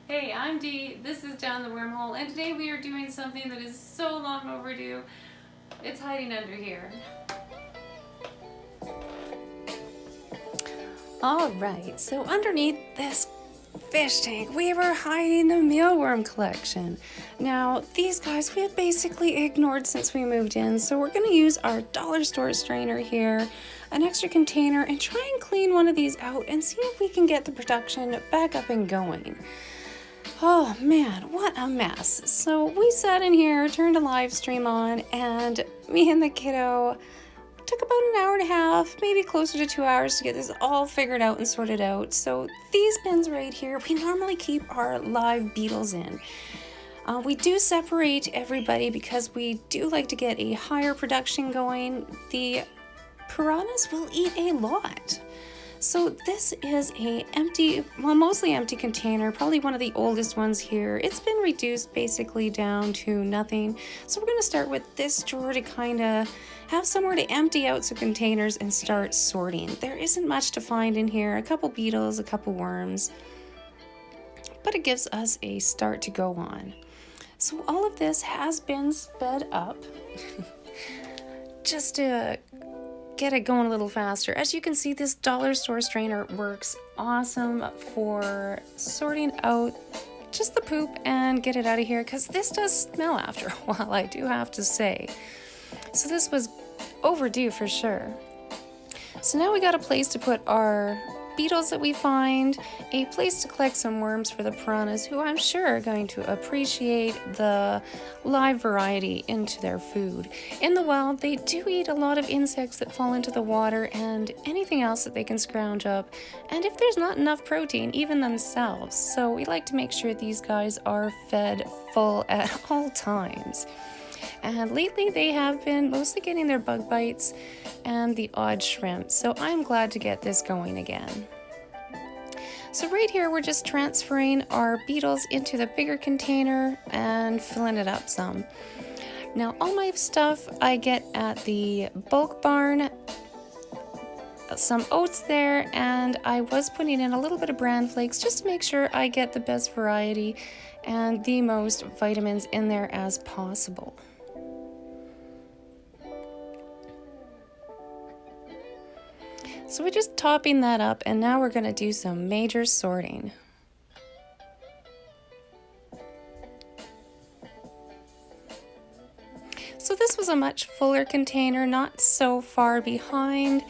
Hey, I'm Dee, this is Down the Wormhole, and today we are doing something that is so long overdue. It's hiding under here. Alright, so underneath this fish tank, we were hiding the mealworm collection. Now, these guys we have basically ignored since we moved in, so we're going to use our dollar store strainer here, an extra container, and try and clean one of these out and see if we can get the production back up and going. Oh man, what a mess. So we sat in here, turned a live stream on, and me and the kiddo took about an hour and a half, maybe closer to 2 hours to get this all figured out and sorted out. So these bins right here, we normally keep our live beetles in. We do separate everybody because we do like to get a higher production going. The piranhas will eat a lot. So this is mostly empty container, probably one of the oldest ones here. It's been reduced basically down to nothing. So we're going to start with this drawer to kind of have somewhere to empty out some containers and start sorting. There isn't much to find in here, a couple beetles, a couple worms, but it gives us a start to go on. So all of this has been sped up just to get it going a little faster. As you can see, this dollar store strainer works awesome for sorting out just the poop and get it out of here, because this does smell after a while, I do have to say. So this was overdue for sure. So now we got a place to put our beetles that we find, a place to collect some worms for the piranhas, who I'm sure are going to appreciate the live variety into their food. In the wild, they do eat a lot of insects that fall into the water and anything else that they can scrounge up, and if there's not enough protein, even themselves. So we like to make sure these guys are fed full at all times. And lately they have been mostly getting their bug bites and the odd shrimp, so I'm glad to get this going again. So right here we're just transferring our beetles into the bigger container and filling it up some. Now all my stuff I get at the bulk barn, some oats there, and I was putting in a little bit of bran flakes just to make sure I get the best variety and the most vitamins in there as possible. So we're just topping that up, and now we're going to do some major sorting. So this was a much fuller container, not so far behind.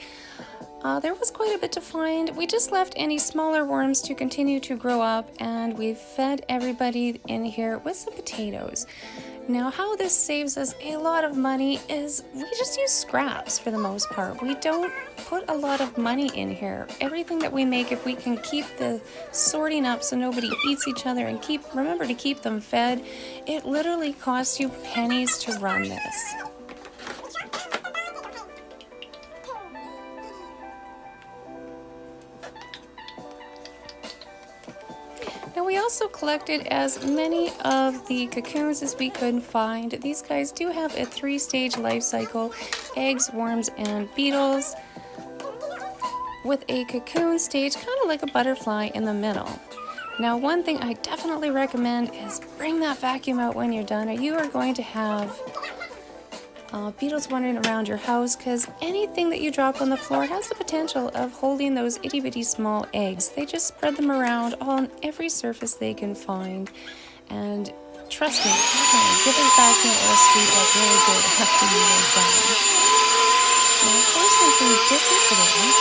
There was quite a bit to find. We just left any smaller worms to continue to grow up, and we've fed everybody in here with some potatoes. Now, how this saves us a lot of money is we just use scraps for the most part. We don't put a lot of money in here. Everything that we make, if we can keep the sorting up so nobody eats each other and remember to keep them fed, it literally costs you pennies to run this. Now we also collected as many of the cocoons as we could find. These guys do have a 3-stage life cycle: eggs, worms, and beetles, with a cocoon stage kind of like a butterfly in the middle. Now one thing I definitely recommend is bring that vacuum out when you're done, or you are going to have beetles wandering around your house, because anything that you drop on the floor has the potential of holding those itty bitty small eggs. They just spread them around on every surface they can find, and trust me, give it back in or sweep up really good after you are done. Now for something different today,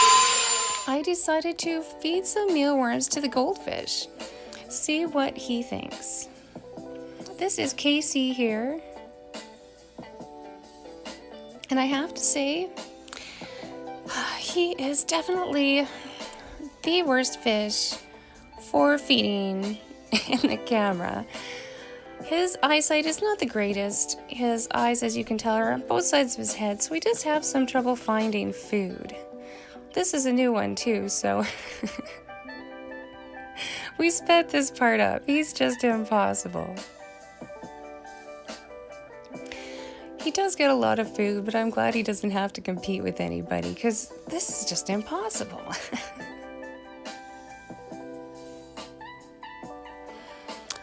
I decided to feed some mealworms to the goldfish. See what he thinks. This is Casey here. And I have to say, he is definitely the worst fish for feeding in the camera. His eyesight is not the greatest. His eyes, as you can tell, are on both sides of his head, so we just have some trouble finding food. This is a new one too, so we sped this part up. He's just impossible. He does get a lot of food, but I'm glad he doesn't have to compete with anybody, because this is just impossible.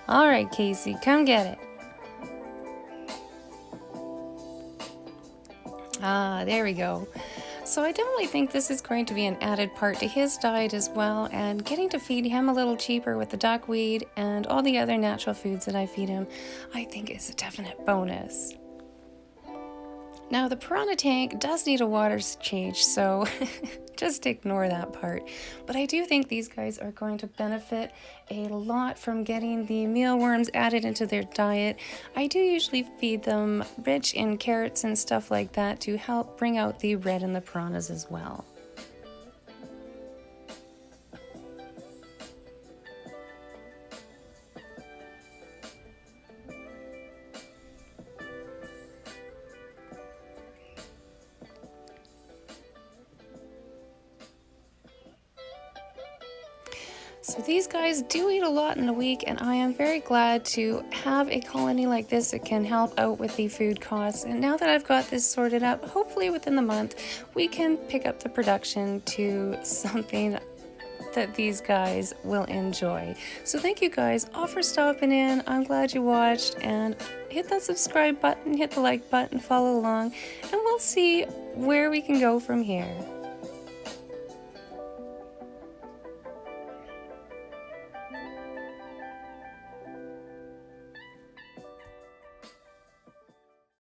All right, Casey, come get it. Ah, there we go. So I definitely think this is going to be an added part to his diet as well, and getting to feed him a little cheaper with the duckweed and all the other natural foods that I feed him, I think is a definite bonus. Now the piranha tank does need a water change, so just ignore that part. But I do think these guys are going to benefit a lot from getting the mealworms added into their diet. I do usually feed them rich in carrots and stuff like that to help bring out the red in the piranhas as well. So these guys do eat a lot in a week, and I am very glad to have a colony like this that can help out with the food costs. And now that I've got this sorted up, hopefully within the month, we can pick up the production to something that these guys will enjoy. So thank you guys all for stopping in. I'm glad you watched, and hit that subscribe button, hit the like button, follow along, and we'll see where we can go from here.